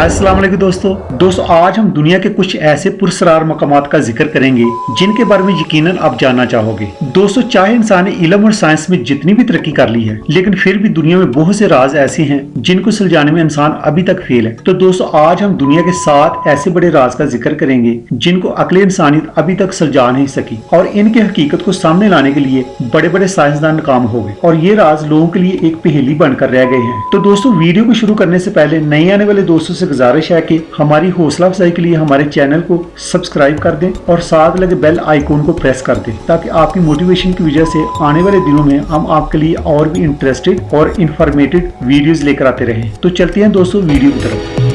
अस्सलाम वालेकुम दोस्तों आज हम दुनिया के कुछ ऐसे पुरस्कार मकामात का जिक्र करेंगे जिनके बारे में यकीनन आप जानना चाहोगे। दोस्तों चाहे इंसान ने इल्म और साइंस में जितनी भी तरक्की कर ली है, लेकिन फिर भी दुनिया में बहुत से राज ऐसे हैं जिनको सुलझाने में इंसान अभी तक फेल है। तो दोस्तों आज हम दुनिया के 7 ऐसे बड़े राज का जिक्र करेंगे जिनको अक्ल इंसानियत अभी तक सुलझा नहीं सकी, और इनकी हकीकत को सामने लाने के लिए बड़े बड़े साइंसदान नाकाम हो गए और ये राज लोगों के लिए एक पहेली बनकर रह गए हैं। तो दोस्तों वीडियो को शुरू करने से पहले नए आने वाले दोस्तों से गुजारिश है कि हमारी हौसला अफजाई के लिए हमारे चैनल को सब्सक्राइब कर दें और साथ लगे बेल आइकॉन को प्रेस कर दें, ताकि आपकी मोटिवेशन की वजह से आने वाले दिनों में हम आपके लिए और भी इंटरेस्टेड और इंफॉर्मेटिव वीडियोस लेकर आते रहें। तो चलते हैं दोस्तों वीडियो की तरफ।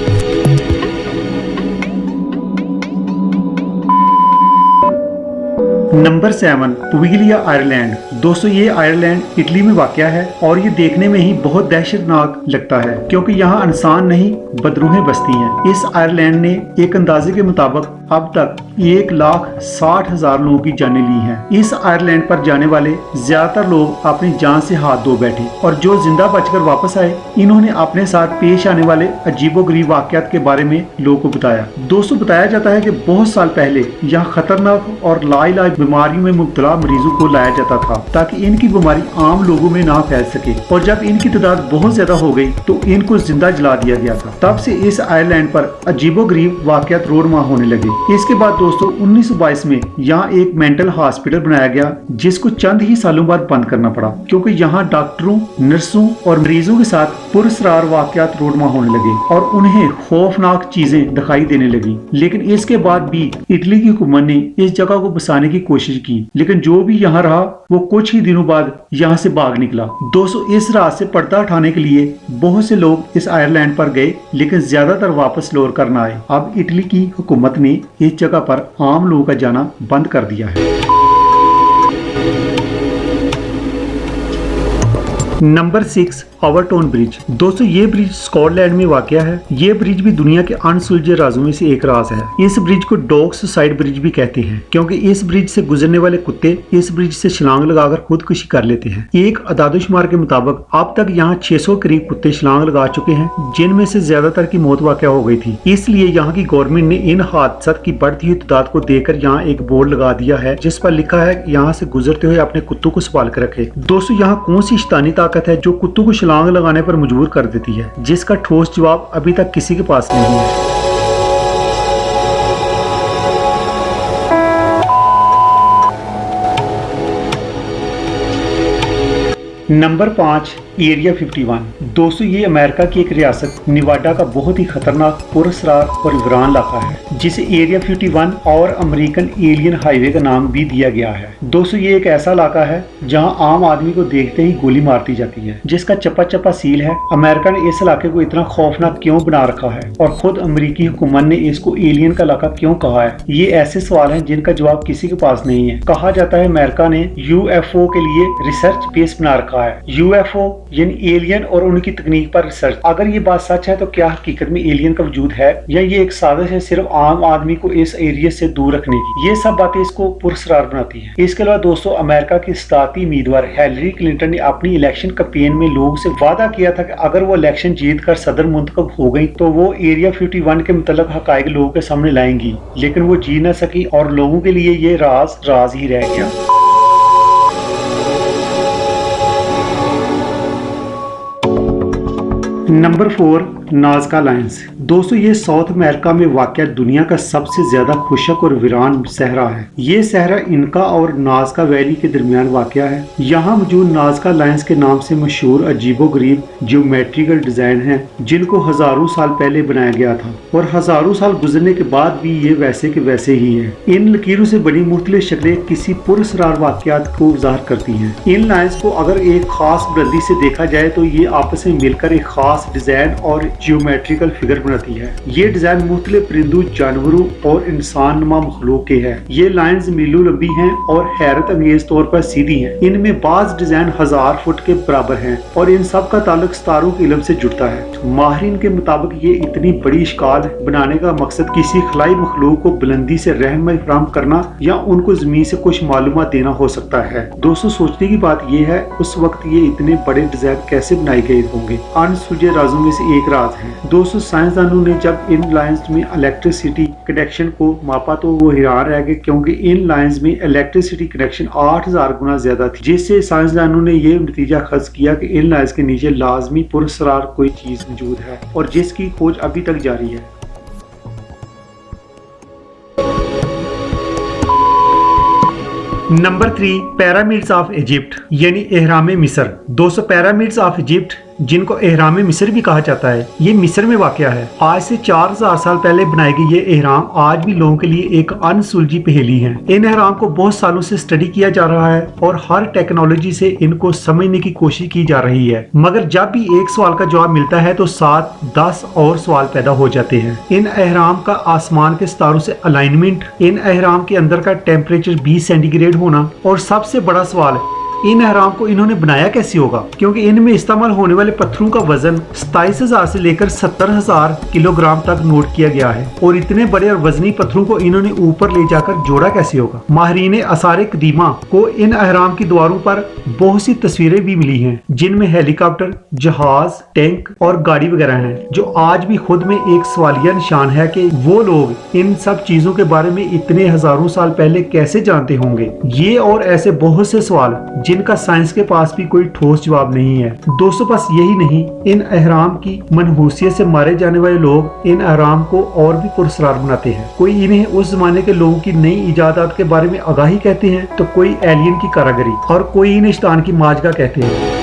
नंबर 7, पुविलिया आयरलैंड। दोस्तों ये आयरलैंड इटली में वाक़या है और ये देखने में ही बहुत दहशतनाक लगता है क्योंकि यहाँ इंसान नहीं बदरूहें बसती हैं। इस आयरलैंड ने एक अंदाजे के मुताबिक अब तक 1,60,000 लोगों की जानें ली हैं। इस आयरलैंड पर जाने वाले ज्यादातर लोग अपनी जान से हाथ धो बैठे और जो जिंदा बचकर वापस आए, इन्होंने अपने साथ पेश आने वाले अजीबोगरीब वाकयात के बारे में लोगों को बताया। दोस्तों बताया जाता है कि बहुत साल पहले यहाँ खतरनाक और लाइलाज बीमारियों में मुब्तला मरीजों को लाया जाता था ताकि इनकी बीमारी आम लोगों में ना फैल सके, और जब इनकी तादाद बहुत ज्यादा हो गई तो इनको जिंदा जला दिया गया था। तब से इस आयरलैंड पर अजीबोगरीब वाकयात रोडमा होने लगे। इसके बाद दोस्तों 1922 में यहाँ एक मेंटल हॉस्पिटल बनाया गया जिसको चंद ही सालों बाद बंद करना पड़ा क्योंकि यहाँ डॉक्टरों, नर्सों और मरीजों के साथ पुरस्कार वाकयात रोडमा होने लगे और उन्हें खौफनाक चीजें दिखाई देने लगी। लेकिन इसके बाद भी इटली की हुकूमत ने इस जगह को बसाने की कोशिश की, लेकिन जो भी यहाँ रहा वो कुछ ही दिनों बाद यहाँ से भाग निकला। दोस्तों इस रात से पर्दा उठाने के लिए बहुत से लोग इस आयरलैंड पर गए, लेकिन ज्यादातर वापस लौट कर न आए। अब इटली की हुकूमत ने इस जगह पर आम लोगों का जाना बंद कर दिया है। Number 6, overtone bridge. दोस्तों ये ब्रिज स्कॉटलैंड में वाक़या है। ये ब्रिज भी दुनिया के अनसुलझे राजों में से एक राज है। इस ब्रिज को डॉग सुसाइड ब्रिज भी कहते हैं क्योंकि इस ब्रिज से गुजरने वाले कुत्ते इस ब्रिज से छलांग लगाकर खुदकुशी कर लेते हैं। एक अदादोशुमार के मुताबिक अब तक यहाँ 600 करीब कुत्ते छलांग लगा चुके हैं, जिनमें से ज्यादातर की मौत वाक़या हो गई थी। इसलिए यहाँ की गवर्नमेंट ने इन हादसात की बढ़ती हुई तादाद को देखकर यहाँ एक बोर्ड लगा दिया है जिस पर लिखा है यहाँ से गुजरते हुए अपने कुत्तों को संभाल कर रखे। दोस्तों यहाँ कौन सी शैतानी ताकत है जो कुत्तों को छलांग लगाने पर मजबूर कर देती है, जिसका ठोस जवाब अभी तक किसी के पास नहीं है। Number 5, area 51। दोस्तों ये अमेरिका की एक रियासत निवाडा का बहुत ही खतरनाक, पुरअसरार और वीरान इलाका है जिसे एरिया 51 और अमेरिकन एलियन हाईवे का नाम भी दिया गया है। दोस्तों ये एक ऐसा इलाका है जहां आम आदमी को देखते ही गोली मार दी जाती है, जिसका चप्पा चप्पा सील है। अमेरिका ने इस इलाके को इतना खौफनाक क्यों बना रखा है और खुद अमेरिकी हुकूमत ने इसको एलियन का इलाका क्यों कहा है, ये ऐसे सवाल हैं जिनका जवाब किसी के पास नहीं है। कहा जाता है अमेरिका ने UFO के लिए रिसर्च बेस बना रखा है। UFO यानी एलियन और उनकी तकनीक पर रिसर्च। अगर ये बात सच है तो क्या हकीकत में एलियन का वजूद है या ये एक साजिश है सिर्फ आम आदमी को इस एरिया से दूर रखने की? ये सब बातें इसको पुरअसरार बनाती हैं। इसके अलावा दोस्तों अमेरिका की सदारती उम्मीदवार हिलरी क्लिंटन ने अपनी इलेक्शन कैंपेन में लोगों से वादा किया था कि अगर वो इलेक्शन जीत कर सदर मुंतखब हो गई तो वो एरिया 51 के मुतल्लिक हकायक लोगों के सामने लाएंगी, लेकिन वो जी न सकी और लोगों के लिए ये राज ही रह गया। Number 4, Nazca Lions. दोस्तों ये साउथ अमेरिका में वाक़या दुनिया का सबसे ज्यादा खुशक और वीरान सहरा है। ये सहरा इनका और नाज़का वैली के दरमियान वाक़या है। यहाँ मौजूद नाज़का लायंस के नाम से मशहूर अजीबोगरीब ज्योमेट्रिकल डिजाइन हैं जिनको हजारों साल पहले बनाया गया था और हजारों साल गुजरने के बाद भी ये वैसे के वैसे ही है। इन लकीरों से बनी मुख्तलिफ शक्लें किसी पुरअसरार वाक़यात को ज़ाहिर करती हैं। इन लायंस को अगर एक खास बुलंदी से देखा जाए तो ये आपस में मिलकर एक खास डिजाइन और जियोमेट्रिकल फिगर बनाती है। ये डिजाइन मुख्तलिफ परिंदों, जानवरों और इंसान नुमा मखलूक के हैं। ये लाइन्स मीलों लंबी हैं और हैरत अंगेज तौर पर सीधी हैं। इनमें बाज डिजाइन 1000 फुट के बराबर हैं और इन सब का ताल्लुक सितारों के इल्म से जुड़ता है। माहिरीन के मुताबिक ये इतनी बड़ी इश्काल बनाने का मकसद किसी खलाई मखलूक को बुलंदी से रहम फराहम करना या उनको जमीन से कुछ मालूमात देना हो सकता है। दोस्तों सोचने की बात यह है उस वक्त ये इतने बड़े डिजाइन कैसे बनाए गए होंगे। अनसुलझे अनसुलझे राजों में से एक राज है। दोस्तों साइंसदानों ने जब इन लाइंस में इलेक्ट्रिसिटी कनेक्शन को मापा तो वो हैरान रह गए, क्योंकि इन लाइंस में इलेक्ट्रिसिटी कनेक्शन 8000 गुना ज्यादा थी, जिससे साइंसदानों ने ये नतीजा खर्च किया कि इन लाइंस के नीचे लाजमी पुरस्कार कोई चीज मौजूद है और जिसकी खोज अभी तक जारी है। नंबर 3, पिरामिड्स ऑफ इजिप्ट यानी एहराम मिस्र। दोस्तों पिरामिड्स ऑफ इजिप्ट जिनको एहराम मिस्र भी कहा जाता है, ये मिस्र में वाक़या है। आज से 4000 साल पहले बनाए गए ये एहराम आज भी लोगों के लिए एक अनसुलझी पहेली है। इन एहराम को बहुत सालों से स्टडी किया जा रहा है और हर टेक्नोलॉजी से इनको समझने की कोशिश की जा रही है, मगर जब भी एक सवाल का जवाब मिलता है तो 7-10 और सवाल पैदा हो जाते हैं। इन एहराम का आसमान के सितारों से अलाइनमेंट, इन एहराम के अंदर का टेम्परेचर 20 सेंटीग्रेड होना, और सबसे बड़ा सवाल इन एहराम को इन्होंने बनाया कैसे होगा, क्योंकि इनमें इस्तेमाल होने वाले पत्थरों का वजन 27,000 से लेकर 70,000 किलोग्राम तक नोट किया गया है, और इतने बड़े और वजनी पत्थरों को इन्होंने ऊपर ले जाकर जोड़ा कैसे होगा। माहिरीन आसारे कदीमा को इन एहराम की दीवारों पर बहुत सी तस्वीरें भी मिली हैं, जिनमें हेलीकॉप्टर, जहाज, टैंक और गाड़ी वगैरह हैं, जो आज भी खुद में एक सवालिया निशान है कि वो लोग इन सब चीजों के बारे में इतने हजारों साल पहले कैसे जानते होंगे। ये और ऐसे बहुत से सवाल जिनका साइंस के पास भी कोई ठोस जवाब नहीं है। दोस्तों बस यही नहीं, इन एहराम की मनहूसियत से मारे जाने वाले लोग इन एहराम को और भी पुरस्कार बनाते हैं। कोई इन्हें उस जमाने के लोगों की नई इजादात के बारे में आगाही कहते हैं, तो कोई एलियन की कारागरी, और कोई इन्हें शैतान की माजगा कहते हैं।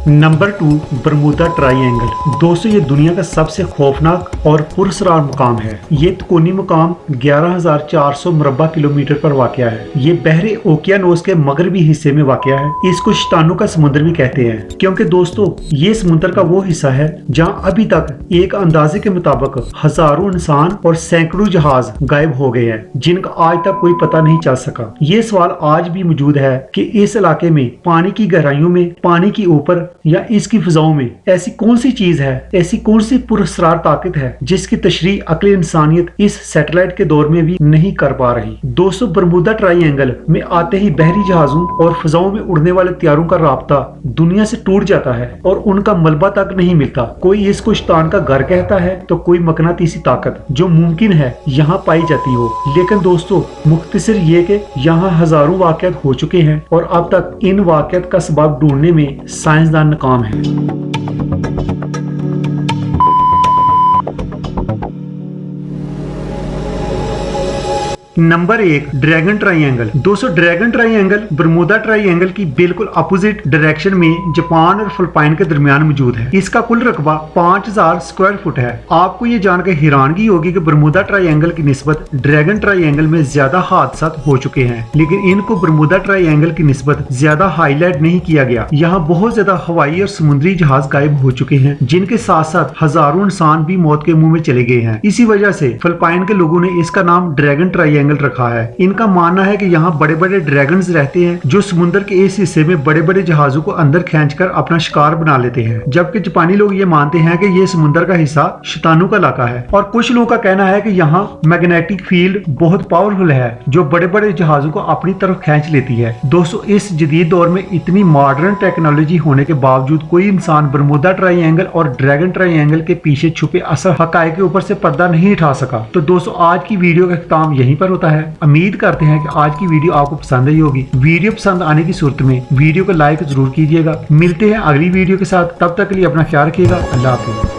Number 2, Bermuda triangle. दोस्तों ये दुनिया का सबसे खौफनाक और पुरस्कार मुकाम है। ये तकोनी मुकाम 11,400 मुरब्बा किलोमीटर पर वाक़या है। ये बहरे ओकियानोस के मगरबी हिस्से में वाक़या है। इसको शैतानों का समुद्र भी कहते हैं, क्योंकि दोस्तों ये समुद्र का वो हिस्सा है जहाँ अभी तक एक अंदाजे के मुताबिक हजारों इंसान और सैकड़ों जहाज गायब हो गए हैं, जिनका आज तक कोई पता नहीं चल सका। ये सवाल आज भी मौजूद है कि इस इलाके में पानी की गहराइयों में, पानी के ऊपर या इसकी फिजाओं में ऐसी कौन सी चीज है, ऐसी कौन सी पुरस्कार ताकत है जिसकी तशरीह अक्ल इंसानियत इस सैटेलाइट के दौर में भी नहीं कर पा रही। दोस्तों बरमूदा ट्रायंगल में आते ही बहरी जहाजों और फिजाओं में उड़ने वाले तैयारों का राब्ता दुनिया से टूट जाता है और उनका मलबा तक नहीं मिलता। कोई इसको शैतान का घर कहता है, तो कोई मकनातीसी ताकत जो मुमकिन है यहाँ पाई जाती हो। लेकिन दोस्तों मुख्तसर ये कि यहाँ हजारों वाक़यात हो चुके हैं और अब तक इन वाक़यात का सबब ढूंढने में साइंसदान नाकाम है। Number 1, dragon triangle. दोस्तों ड्रैगन ट्रायंगल बरमूदा ट्रायंगल की बिल्कुल अपोजिट डायरेक्शन में जापान और फिलिपाइन के दरमियान मौजूद है। इसका कुल रकबा 5000 स्क्वायर फुट है। आपको ये जानकर हैरानगी होगी कि बरमूदा ट्रायंगल की निस्बत ड्रैगन ट्रायंगल में ज्यादा हादसा हो चुके हैं, लेकिन इनको बरमूदा ट्रायंगल की निस्बत ज्यादा हाईलाइट नहीं किया गया। यहाँ बहुत ज्यादा हवाई और समुद्री जहाज गायब हो चुके हैं, जिनके साथ साथ हजारों इंसान भी मौत के मुंह में चले गए हैं। इसी वजह से फिलिपाइन के लोगों ने इसका नाम ड्रैगन ट्रायंगल रखा है। इनका मानना है कि यहाँ बड़े बड़े ड्रैगन्स रहते हैं, जो समुद्र के इस हिस्से में बड़े बड़े जहाजों को अंदर खींचकर अपना शिकार बना लेते हैं। जबकि जापानी लोग ये मानते हैं कि ये समुद्र का हिस्सा शैतानों का इलाका है। और कुछ लोगों का कहना है कि यहाँ मैग्नेटिक फील्ड बहुत पावरफुल है, जो बड़े बड़े जहाजों को अपनी तरफ खींच लेती है। दोस्तों इस जदीद दौर में इतनी मॉडर्न टेक्नोलॉजी होने के बावजूद कोई इंसान बरमूदा ट्रायंगल और ड्रैगन ट्रायंगल के पीछे छुपे असल हकायक के ऊपर से पर्दा नहीं उठा सका। तो दोस्तों आज की वीडियो का इख्तिताम यहीं पर होता है। उम्मीद करते हैं कि आज की वीडियो आपको पसंद आई होगी। वीडियो पसंद आने की सूरत में वीडियो को लाइक जरूर कीजिएगा। मिलते हैं अगली वीडियो के साथ, तब तक के लिए अपना ख्याल रखिएगा। अल्लाह हाफिज़।